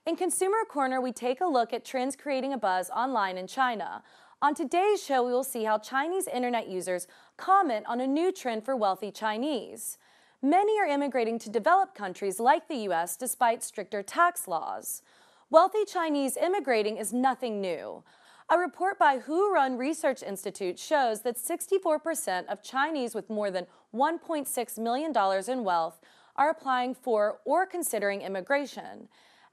In Consumer Corner, we take a look at trends creating a buzz online in China. On today's show, we will see how Chinese internet users comment on a new trend for wealthy Chinese. Many are immigrating to developed countries like the U.S. despite stricter tax laws. Wealthy Chinese immigrating is nothing new. A report by Who-Run Research Institute shows that 64% of Chinese with more than $1.6 million in wealth are applying for or considering immigration.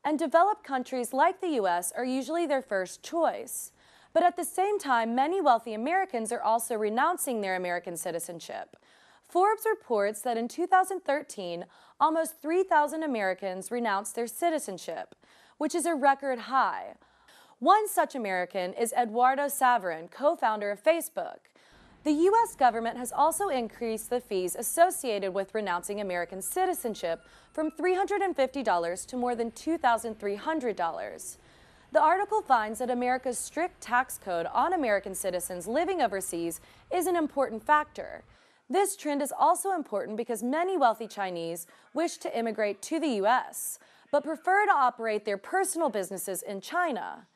And developed countries like the U.S. are usually their first choice. But at the same time, many wealthy Americans are also renouncing their American citizenship. Forbes reports that in 2013, almost 3,000 Americans renounced their citizenship, which is a record high. One such American is Eduardo Saverin, co-founder of Facebook. The U.S. government has also increased the fees associated with renouncing American citizenship from $350 to more than $2,300. The article finds that America's strict tax code on American citizens living overseas is an important factor. This trend is also important because many wealthy Chinese wish to immigrate to the U.S., but prefer to operate their personal businesses in China.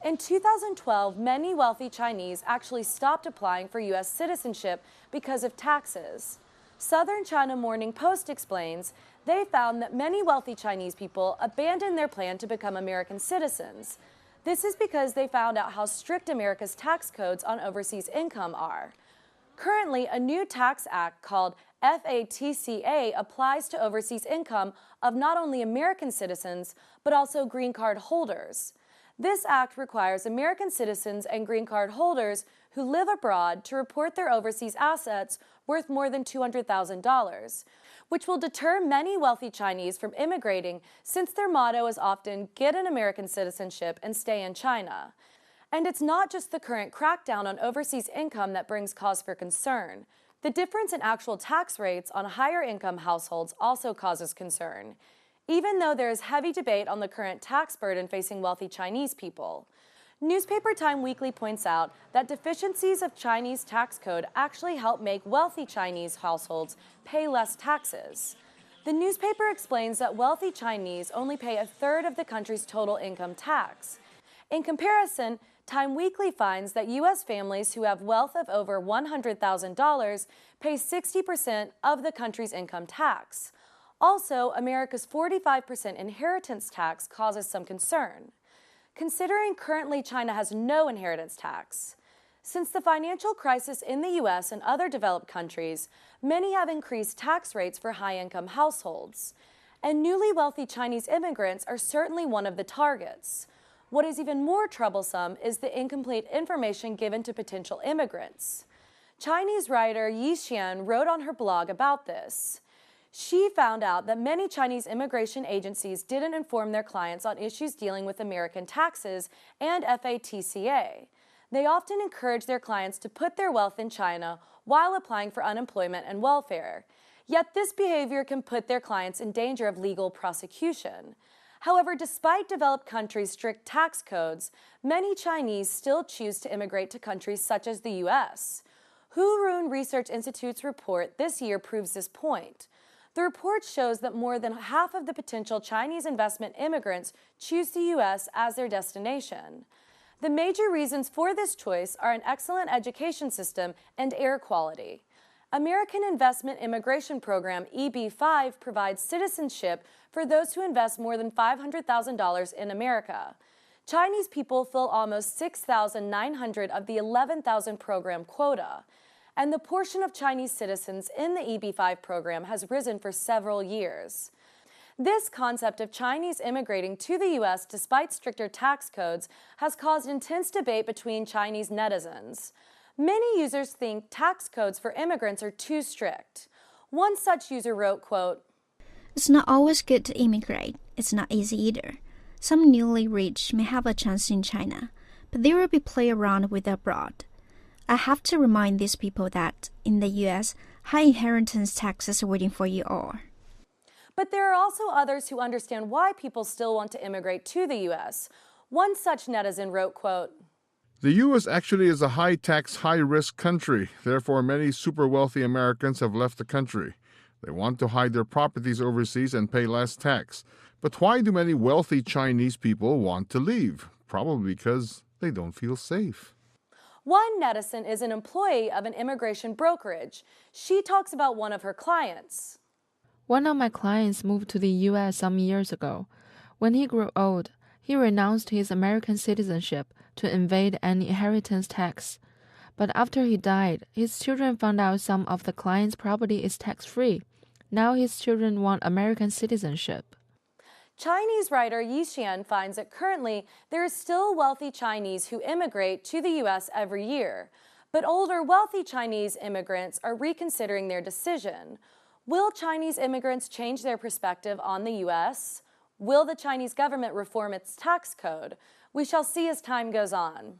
In 2012, many wealthy Chinese actually stopped applying for U.S. citizenship because of taxes. Southern China Morning Post explains they found that many wealthy Chinese people abandoned their plan to become American citizens. This is because they found out how strict America's tax codes on overseas income are. Currently, a new tax act called FATCA applies to overseas income of not only American citizens, but also green card holders. This act requires American citizens and green card holders who live abroad to report their overseas assets worth more than $200,000, which will deter many wealthy Chinese from immigrating since their motto is often get an American citizenship and stay in China. And it's not just the current crackdown on overseas income that brings cause for concern. The difference in actual tax rates on higher income households also causes concern, even though there is heavy debate on the current tax burden facing wealthy Chinese people. Newspaper Time Weekly points out that deficiencies of Chinese tax code actually help make wealthy Chinese households pay less taxes. The newspaper explains that wealthy Chinese only pay a third of the country's total income tax. In comparison, Time Weekly finds that U.S. families who have wealth of over $100,000 pay 60% of the country's income tax. Also, America's 45% inheritance tax causes some concern, considering currently China has no inheritance tax. Since the financial crisis in the U.S. and other developed countries, many have increased tax rates for high-income households. And newly wealthy Chinese immigrants are certainly one of the targets. What is even more troublesome is the incomplete information given to potential immigrants. Chinese writer Yi Xian wrote on her blog about this. She found out that many Chinese immigration agencies didn't inform their clients on issues dealing with American taxes and FATCA. They often encourage their clients to put their wealth in China while applying for unemployment and welfare. Yet this behavior can put their clients in danger of legal prosecution. However, despite developed countries' strict tax codes, many Chinese still choose to immigrate to countries such as the U.S. Who-Run Research Institute's report this year proves this point. The report shows that more than half of the potential Chinese investment immigrants choose the U.S. as their destination. The major reasons for this choice are an excellent education system and air quality. American Investment Immigration Program EB-5 provides citizenship for those who invest more than $500,000 in America. Chinese people fill almost 6,900 of the 11,000 program quota, and the portion of Chinese citizens in the EB-5 program has risen for several years. This concept of Chinese immigrating to the U.S. despite stricter tax codes has caused intense debate between Chinese netizens. Many users think tax codes for immigrants are too strict. One such user wrote, quote, "It's not always good to immigrate. It's not easy either. Some newly rich may have a chance in China, but there will be play around with abroad. I have to remind these people that, in the U.S., high inheritance taxes are waiting for you all." But there are also others who understand why people still want to immigrate to the U.S. One such netizen wrote, quote, "The U.S. actually is a high-tax, high-risk country. Therefore, many super-wealthy Americans have left the country. They want to hide their properties overseas and pay less tax. But why do many wealthy Chinese people want to leave? Probably because they don't feel safe. One netizen is an employee of an immigration brokerage. She talks about one of her clients. One of my clients moved to the U.S. some years ago. When he grew old, he renounced his American citizenship to evade an inheritance tax. But after he died, his children found out some of the client's property is tax-free. Now his children want American citizenship. Chinese writer Yi Xian finds that currently there is still wealthy Chinese who immigrate to the U.S. every year. But older wealthy Chinese immigrants are reconsidering their decision. Will Chinese immigrants change their perspective on the U.S.? Will the Chinese government reform its tax code? We shall see as time goes on.